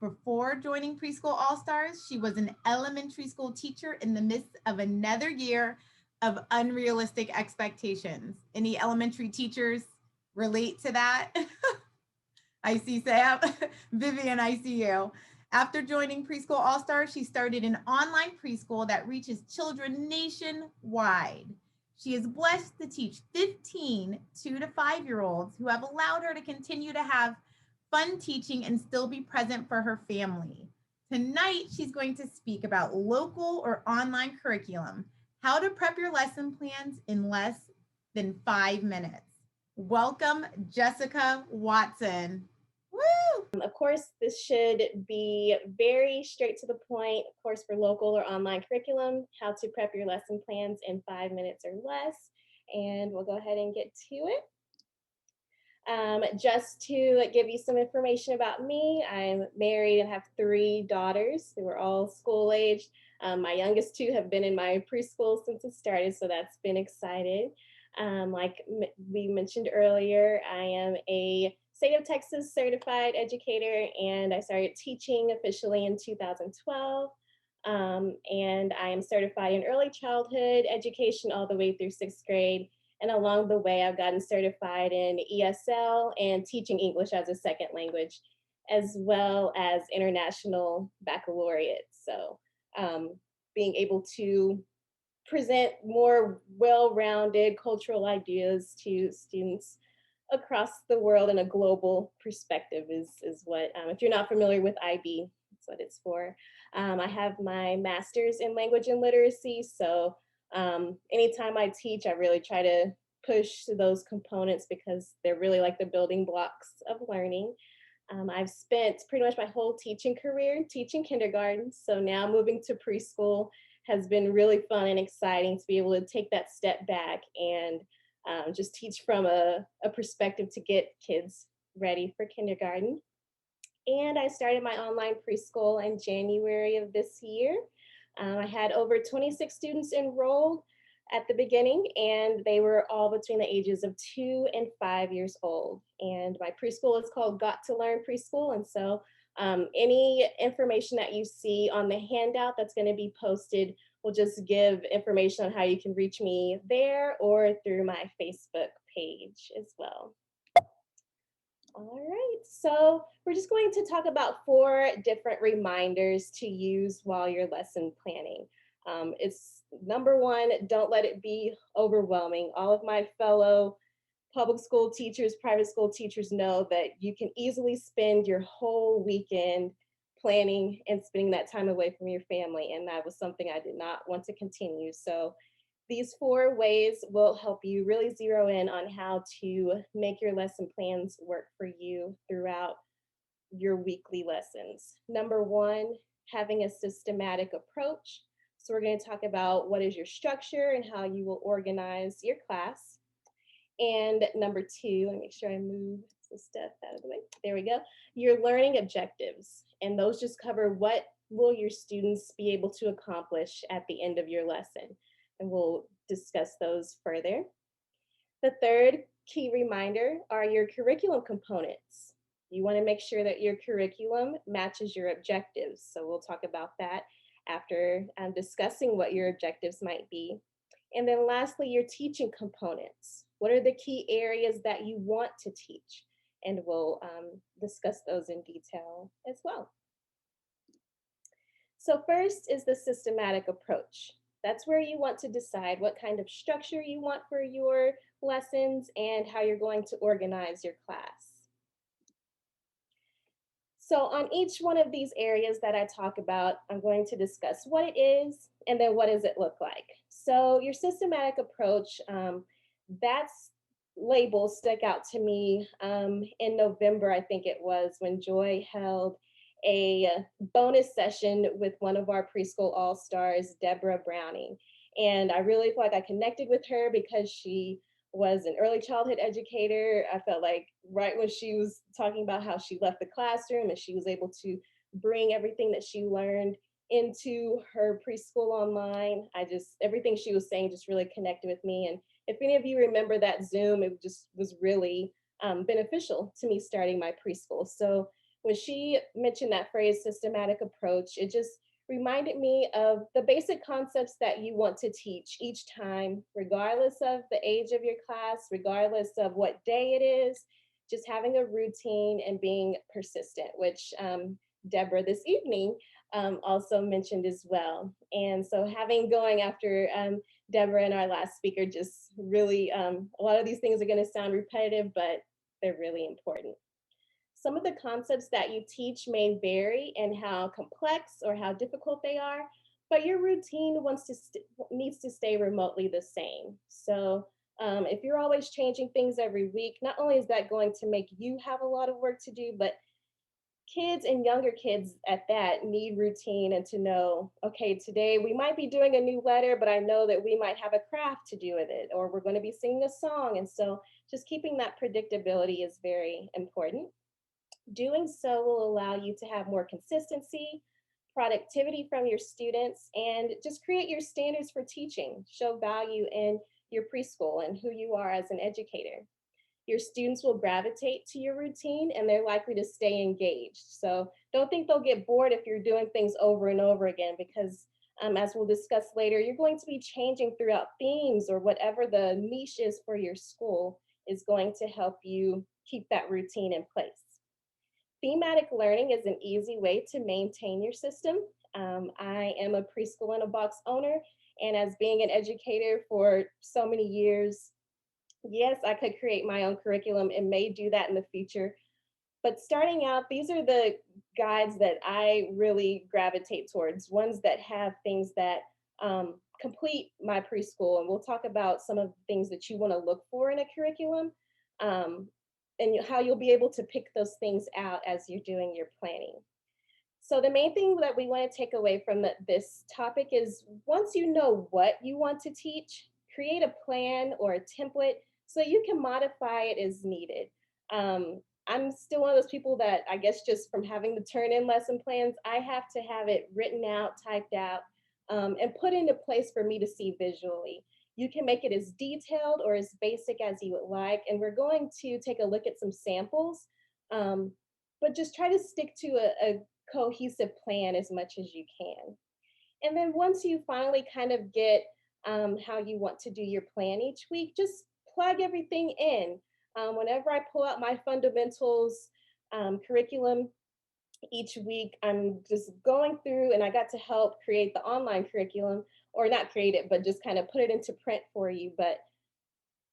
Before joining Preschool All Stars, she was an elementary school teacher in the midst of another year of unrealistic expectations. Any elementary teachers relate to that? I see Sam. Vivian, I see you. After joining Preschool All Stars, she started an online preschool that reaches children nationwide. She is blessed to teach 15 2 to 5 year olds who have allowed her to continue to have fun teaching and still be present for her family. Tonight, she's going to speak about local or online curriculum, how to prep your lesson plans in less than 5 minutes. Welcome, Jessica Watson. Woo! Of course, this should be very straight to the point, of course, for local or online curriculum, how to prep your lesson plans in 5 minutes or less. And we'll go ahead and get to it. Just to give you some information about me, I'm married and have 3 daughters who are all school aged. My youngest 2 have been in my preschool since it started, so that's been exciting. Like we mentioned earlier, I am a state of Texas certified educator, and I started teaching officially in 2012. And I am certified in early childhood education all the way through 6th grade. And along the way, I've gotten certified in ESL and teaching English as a second language, as well as international baccalaureate. So being able to present more well-rounded cultural ideas to students across the world in a global perspective is what, if you're not familiar with IB, that's what it's for. I have my master's in language and literacy, so anytime I teach, I really try to push those components because they're really like the building blocks of learning. I've spent pretty much my whole teaching career teaching kindergarten, so now moving to preschool has been really fun and exciting to be able to take that step back and just teach from a perspective to get kids ready for kindergarten. And I started my online preschool in January of this year. I had over 26 students enrolled at the beginning, and they were all between the ages of 2 and 5 years old. And my preschool is called Got to Learn Preschool. And so any information that you see on the handout that's going to be posted will just give information on how you can reach me there or through my Facebook page as well. All right, so we're just going to talk about 4 different reminders to use while you're lesson planning. It's number 1, don't let it be overwhelming. All of my fellow public school teachers, private school teachers know that you can easily spend your whole weekend planning and spending that time away from your family, and that was something I did not want to continue. So these 4 ways will help you really zero in on how to make your lesson plans work for you throughout your weekly lessons. Number 1, having a systematic approach. So we're going to talk about what is your structure and how you will organize your class. And number 2, let me make sure I move the stuff out of the way. There we go. Your learning objectives. And those just cover what will your students be able to accomplish at the end of your lesson. And we'll discuss those further. The 3rd key reminder are your curriculum components. You want to make sure that your curriculum matches your objectives. So we'll talk about that after discussing what your objectives might be. And then lastly, your teaching components. What are the key areas that you want to teach? And we'll discuss those in detail as well. So first is the systematic approach. That's where you want to decide what kind of structure you want for your lessons and how you're going to organize your class. So on each one of these areas that I talk about, I'm going to discuss what it is and then what does it look like. So your systematic approach, that's label stuck out to me in November, I think it was, when Joy held a bonus session with one of our preschool all-stars, Deborah Browning. And I really feel like I connected with her because she was an early childhood educator. I felt like right when she was talking about how she left the classroom and she was able to bring everything that she learned into her preschool online, everything she was saying just really connected with me. And if any of you remember that Zoom, it just was really beneficial to me starting my preschool. So When she mentioned that phrase, systematic approach, it just reminded me of the basic concepts that you want to teach each time, regardless of the age of your class, regardless of what day it is, just having a routine and being persistent, which Deborah this evening also mentioned as well. And so having going after Deborah and our last speaker, just really, a lot of these things are going to sound repetitive, but they're really important. Some of the concepts that you teach may vary in how complex or how difficult they are, but your routine needs to stay remotely the same. So if you're always changing things every week, not only is that going to make you have a lot of work to do, but kids and younger kids at that need routine and to know, okay, today we might be doing a new letter, but I know that we might have a craft to do with it, or we're going to be singing a song. And so just keeping that predictability is very important. Doing so will allow you to have more consistency, productivity from your students, and just create your standards for teaching, show value in your preschool and who you are as an educator. Your students will gravitate to your routine and they're likely to stay engaged. So don't think they'll get bored if you're doing things over and over again, because as we'll discuss later, you're going to be changing throughout themes, or whatever the niche is for your school is going to help you keep that routine in place. Thematic learning is an easy way to maintain your system. I am a preschool in a box owner, and as being an educator for so many years, yes, I could create my own curriculum and may do that in the future. But starting out, these are the guides that I really gravitate towards, ones that have things that complete my preschool. And we'll talk about some of the things that you want to look for in a curriculum, um, and how you'll be able to pick those things out as you're doing your planning. So the main thing that we want to take away from this topic is, once you know what you want to teach, create a plan or a template so you can modify it as needed. I'm still one of those people that, I guess, just from having to turn in lesson plans, I have to have it written out, typed out, and put into place for me to see visually. You can make it as detailed or as basic as you would like, and we're going to take a look at some samples, but just try to stick to a cohesive plan as much as you can. And then once you finally kind of get how you want to do your plan each week, just plug everything in. Whenever I pull out my fundamentals curriculum each week, I'm just going through, and I got to help create the online curriculum, or not create it, but just kind of put it into print for you. But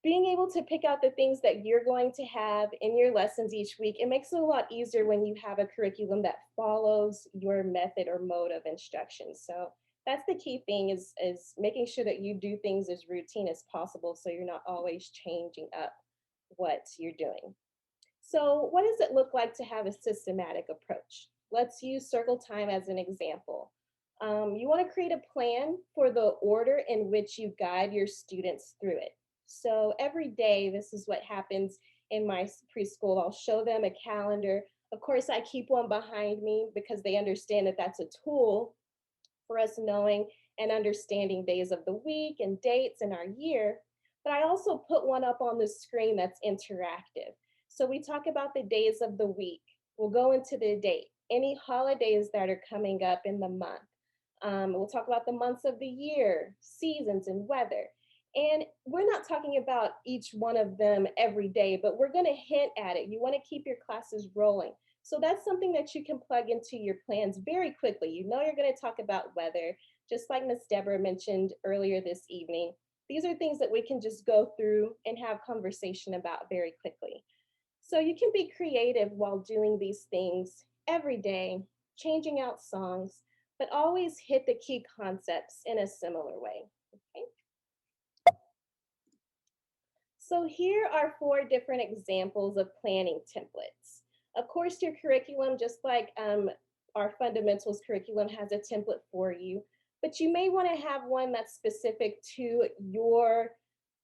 being able to pick out the things that you're going to have in your lessons each week, it makes it a lot easier when you have a curriculum that follows your method or mode of instruction. So that's the key thing, is making sure that you do things as routine as possible so you're not always changing up what you're doing. So what does it look like to have a systematic approach? Let's use circle time as an example. You want to create a plan for the order in which you guide your students through it. So every day, this is what happens in my preschool. I'll show them a calendar. Of course, I keep one behind me because they understand that that's a tool for us knowing and understanding days of the week and dates in our year. But I also put one up on the screen that's interactive. So we talk about the days of the week. We'll go into the date, any holidays that are coming up in the month. We'll talk about the months of the year, seasons, and weather. And we're not talking about each one of them every day, but we're going to hint at it. You want to keep your classes rolling. So that's something that you can plug into your plans very quickly. You know you're going to talk about weather, just like Miss Deborah mentioned earlier this evening. These are things that we can just go through and have conversation about very quickly. So you can be creative while doing these things every day, changing out songs, but always hit the key concepts in a similar way. Okay? So here are 4 different examples of planning templates. Of course, your curriculum, just like our fundamentals curriculum, has a template for you, but you may want to have one that's specific to your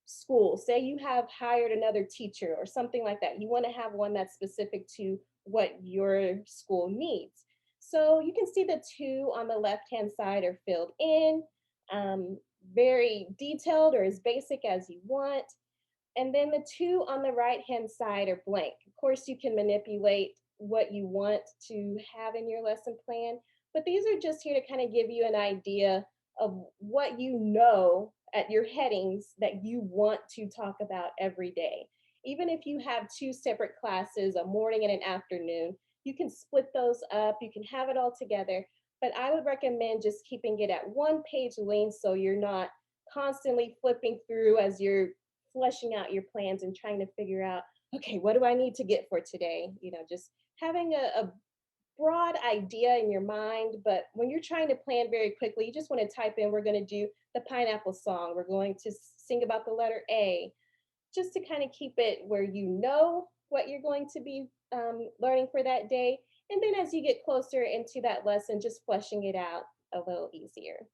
school. Say you have hired another teacher or something like that. You want to have one that's specific to what your school needs. So you can see the 2 on the left-hand side are filled in, very detailed or as basic as you want. And then the 2 on the right-hand side are blank. Of course, you can manipulate what you want to have in your lesson plan, but these are just here to kind of give you an idea of what you know at your headings that you want to talk about every day. Even if you have two separate classes, a morning and an afternoon, you can split those up, you can have it all together. But I would recommend just keeping it at one page length so you're not constantly flipping through as you're fleshing out your plans and trying to figure out, okay, what do I need to get for today? Just having a broad idea in your mind, but when you're trying to plan very quickly, you just want to type in, we're going to do the pineapple song, we're going to sing about the letter A, just to kind of keep it where you know what you're going to be learning for that day. And then as you get closer into that lesson, just fleshing it out a little easier.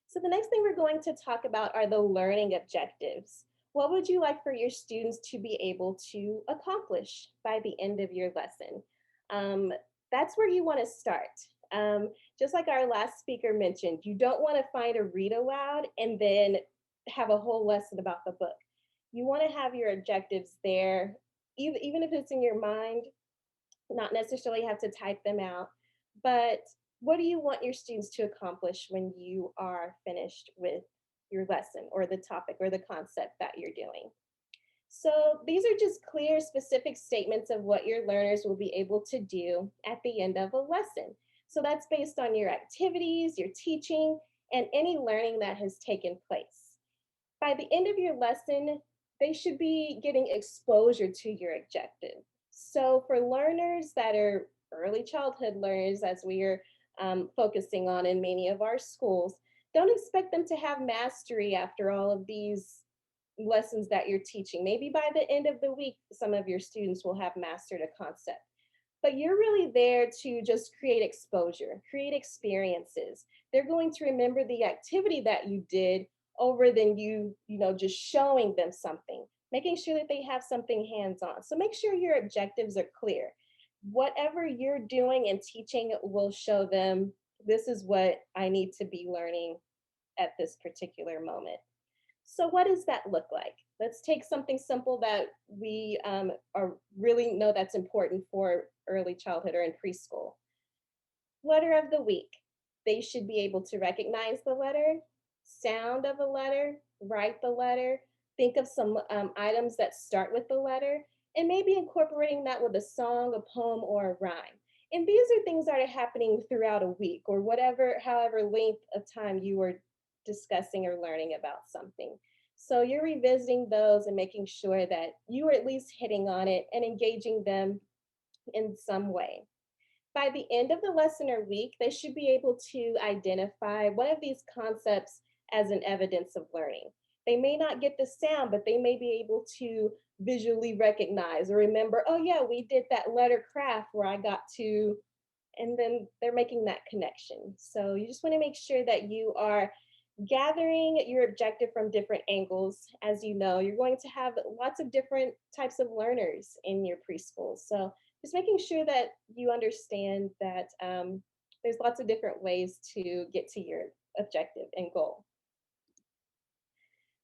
So the next thing we're going to talk about are the learning objectives. What would you like for your students to be able to accomplish by the end of your lesson? Um, that's where you want to start. Just like our last speaker mentioned, you don't want to find a read aloud and then have a whole lesson about the book. You want to have your objectives there, even if it's in your mind, not necessarily have to type them out, but what do you want your students to accomplish when you are finished with your lesson or the topic or the concept that you're doing? So these are just clear, specific statements of what your learners will be able to do at the end of a lesson. So that's based on your activities, your teaching, and any learning that has taken place. By the end of your lesson, they should be getting exposure to your objective. So for learners that are early childhood learners, as we are focusing on in many of our schools, don't expect them to have mastery after all of these lessons that you're teaching. Maybe by the end of the week, some of your students will have mastered a concept. But you're really there to just create exposure, create experiences. They're going to remember the activity that you did over than just showing them something, making sure that they have something hands-on. So make sure your objectives are clear. Whatever you're doing and teaching will show them this is what I need to be learning at this particular moment. So what does that look like? Let's take something simple that we are really know that's important for early childhood or in preschool. Letter of the week. They should be able to recognize the letter, sound of a letter, write the letter, think of some items that start with the letter, and maybe incorporating that with a song, a poem, or a rhyme. And these are things that are happening throughout a week or however length of time you are discussing or learning about something. So you're revisiting those and making sure that you are at least hitting on it and engaging them in some way. By the end of the lesson or week, they should be able to identify one of these concepts as an evidence of learning. They may not get the sound, but they may be able to visually recognize or remember, oh yeah, we did that letter craft where I got to, and then they're making that connection. So you just want to make sure that you are gathering your objective from different angles. As you know, you're going to have lots of different types of learners in your preschool. So just making sure that you understand that there's lots of different ways to get to your objective and goal.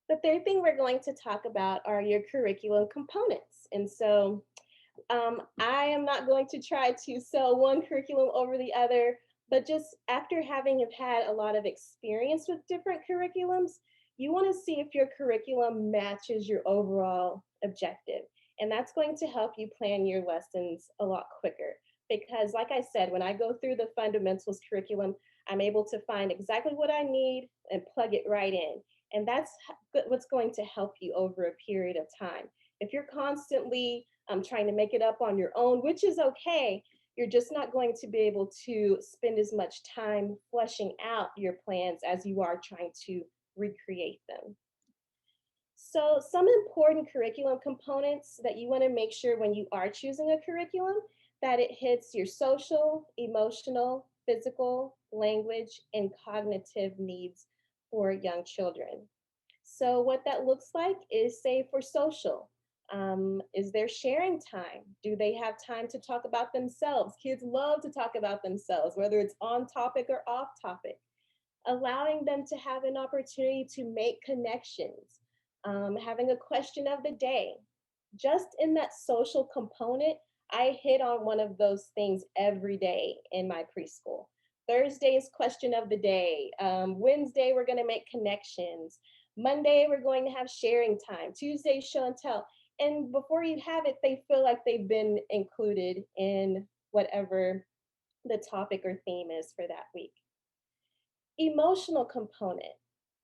The third thing we're going to talk about are your curriculum components. And so I am not going to try to sell one curriculum over the other, but just after having have had a lot of experience with different curriculums, you want to see if your curriculum matches your overall objective. And that's going to help you plan your lessons a lot quicker. Because like I said, when I go through the fundamentals curriculum, I'm able to find exactly what I need and plug it right in. And that's what's going to help you over a period of time. If you're constantly trying to make it up on your own, which is okay, you're just not going to be able to spend as much time fleshing out your plans as you are trying to recreate them. So some important curriculum components that you want to make sure when you are choosing a curriculum, that it hits your social, emotional, physical, language, and cognitive needs for young children. So what that looks like is, say, for social, is there sharing time? Do they have time to talk about themselves? Kids love to talk about themselves, whether it's on topic or off topic. Allowing them to have an opportunity to make connections, having a question of the day, Just in that social component, I hit on one of those things every day in my preschool. Thursday is question of the day. Wednesday, we're going to make connections. Monday, we're going to have sharing time. Tuesday, show and tell. And before you have it, they feel like they've been included in whatever the topic or theme is for that week. Emotional component.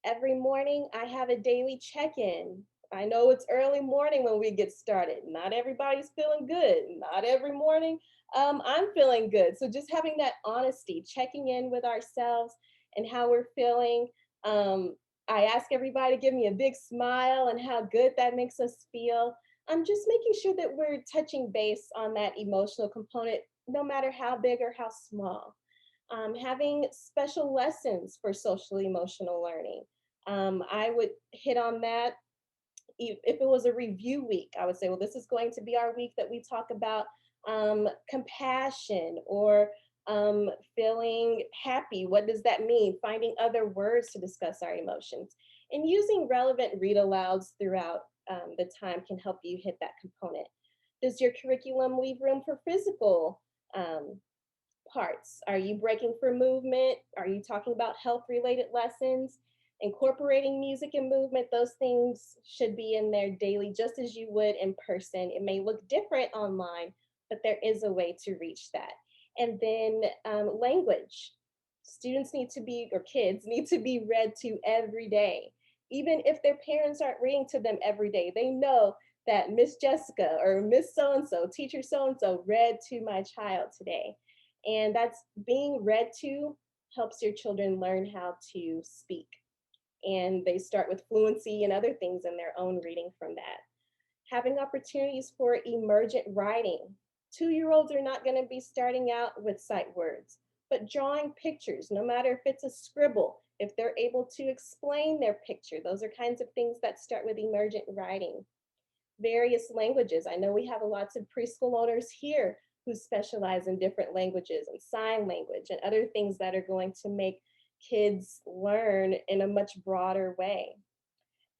Every morning, I have a daily check in. I know it's early morning when we get started. Not everybody's feeling good. Not every morning I'm feeling good. So, just having that honesty, checking in with ourselves and how we're feeling. Um, I ask everybody to give me a big smile and how good that makes us feel. I'm just making sure that we're touching base on that emotional component, no matter how big or how small. Having special lessons for social emotional learning. I would hit on that. If it was a review week, I would say, well, this is going to be our week that we talk about compassion or feeling happy. What does that mean? Finding other words to discuss our emotions. And using relevant read alouds throughout the time can help you hit that component. Does your curriculum leave room for physical um, parts? Are you breaking for movement? Are you talking about health related lessons? Incorporating music and movement, those things should be in there daily, just as you would in person. It may look different online, but there is a way to reach that. And then language. Students need to be, or kids need to be read to every day. Even if their parents aren't reading to them every day, they know that Miss Jessica or Miss So and so, teacher so and so read to my child today. And that's being read to helps your children learn how to speak. And they start with fluency and other things in their own reading from that. Having opportunities for emergent writing. 2 year olds are not going to be starting out with sight words, but drawing pictures, no matter if it's a scribble, if they're able to explain their picture, those are kinds of things that start with emergent writing. Various languages. I know we have lots of preschool owners here who specialize in different languages and sign language and other things that are going to make kids learn in a much broader way.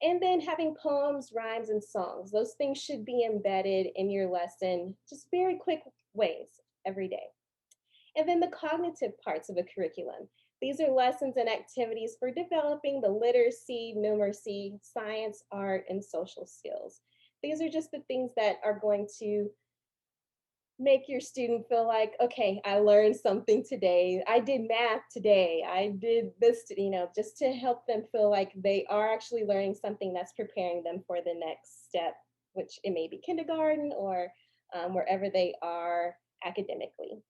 And then having poems, rhymes, and songs. Those things should be embedded in your lesson, just very quick ways every day. And then the cognitive parts of a curriculum. These are lessons and activities for developing the literacy, numeracy, science, art, and social skills. These are just the things that are going to make your student feel like, okay, I learned something today. I did math today. I did this, just to help them feel like they are actually learning something that's preparing them for the next step, which it may be kindergarten or wherever they are academically.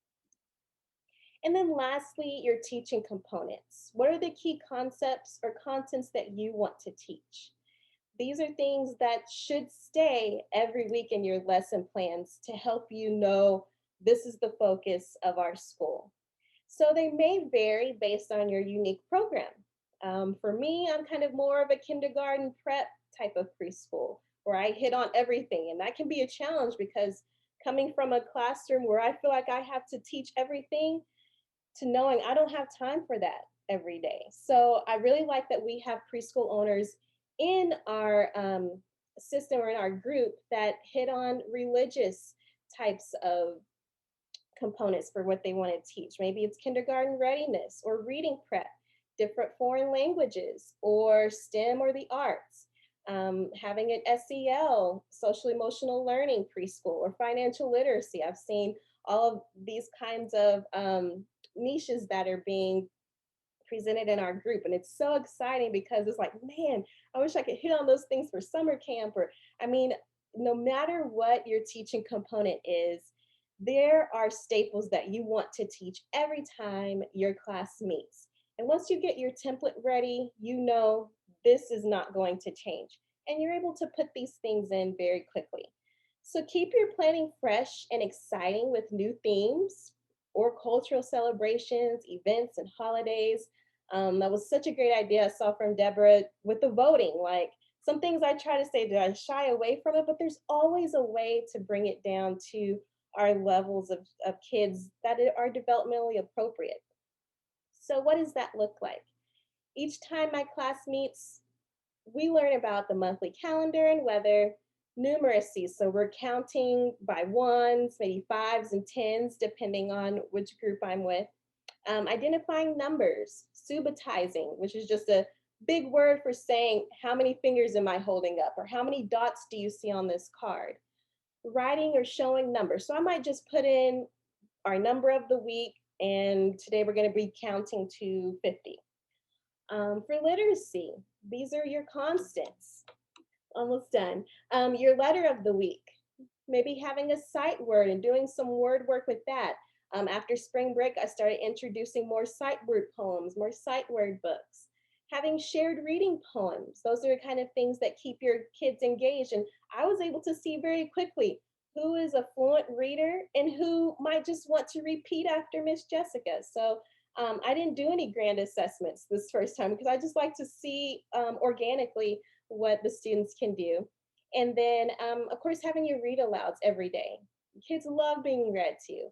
And then lastly, your teaching components. What are the key concepts or contents that you want to teach? These are things that should stay every week in your lesson plans to help you know this is the focus of our school. So they may vary based on your unique program. For me, I'm kind of more of a kindergarten prep type of preschool where I hit on everything. And that can be a challenge because coming from a classroom where I feel like I have to teach everything, to knowing I don't have time for that every day. So I really like that we have preschool owners in our system or in our group that hit on religious types of components for what they want to teach. Maybe it's kindergarten readiness or reading prep, different foreign languages, or STEM or the arts. Having an SEL, social emotional learning preschool, or financial literacy. I've seen all of these kinds of niches that are being presented in our group. And it's so exciting because it's like, man, I wish I could hit on those things for summer camp. Or, I mean, no matter what your teaching component is, there are staples that you want to teach every time your class meets. And once you get your template ready, you know this is not going to change. And you're able to put these things in very quickly. So keep your planning fresh and exciting with new themes or cultural celebrations, events, and holidays. That was such a great idea I saw from Deborah with the voting. Like some things I try to say, do I shy away from it? But there's always a way to bring it down to our levels of kids that are developmentally appropriate. So, what does that look like? Each time my class meets, we learn about the monthly calendar and weather. Numeracy, so we're counting by ones, maybe fives and tens, depending on which group I'm with. Identifying numbers, subitizing, which is just a big word for saying how many fingers am I holding up, or how many dots do you see on this card. Writing or showing numbers. So I might just put in our number of the week, and today we're going to be counting to 50. For literacy, these are your constants. Almost done. Your letter of the week, maybe having a sight word and doing some word work with that. After spring break, I started introducing more sight word poems, more sight word books. Having shared reading poems. Those are the kind of things that keep your kids engaged. And I was able to see very quickly who is a fluent reader and who might just want to repeat after Miss Jessica. So I didn't do any grand assessments this first time because I just like to see organically what the students can do. And then, of course, having your read alouds every day. Kids love being read to.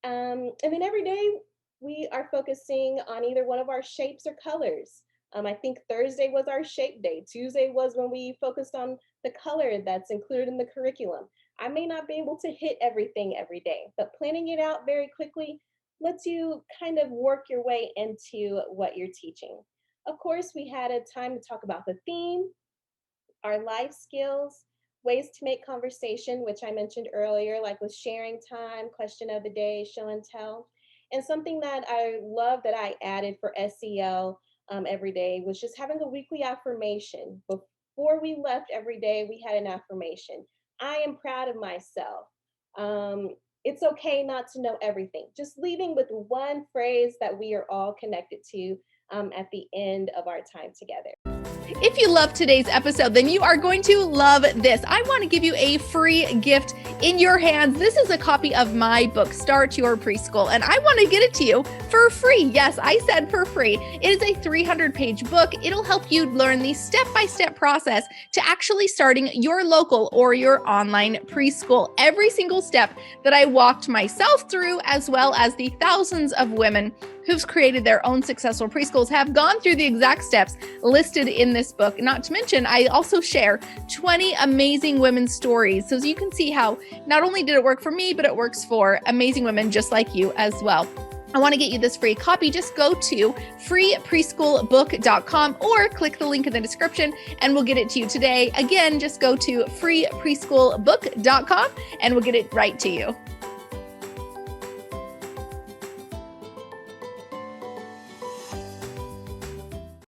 And then every day we are focusing on either one of our shapes or colors. I think Thursday was our shape day. Tuesday was when we focused on the color that's included in the curriculum. I may not be able to hit everything every day, but planning it out very quickly lets you kind of work your way into what you're teaching. Of course, we had a time to talk about the theme, our life skills, ways to make conversation, which I mentioned earlier, like with sharing time, question of the day, show and tell. And something that I love that I added for SEL every day was just having a weekly affirmation. Before we left every day, we had an affirmation. I am proud of myself. It's okay not to know everything. Just leaving with one phrase that we are all connected to at the end of our time together. If you love today's episode, then you are going to love this. I want to give you a free gift in your hands. This is a copy of my book, Start Your Preschool, and I want to get it to you for free. Yes, I said for free. It is a 300-page book. It'll help you learn the step-by-step process to actually starting your local or your online preschool. Every single step that I walked myself through, as well as the thousands of women who've created their own successful preschools, have gone through the exact steps listed in this book. Not to mention, I also share 20 amazing women's stories. So you can see how not only did it work for me, but it works for amazing women just like you as well. I want to get you this free copy. Just go to freepreschoolbook.com or click the link in the description and we'll get it to you today. Again, just go to freepreschoolbook.com and we'll get it right to you.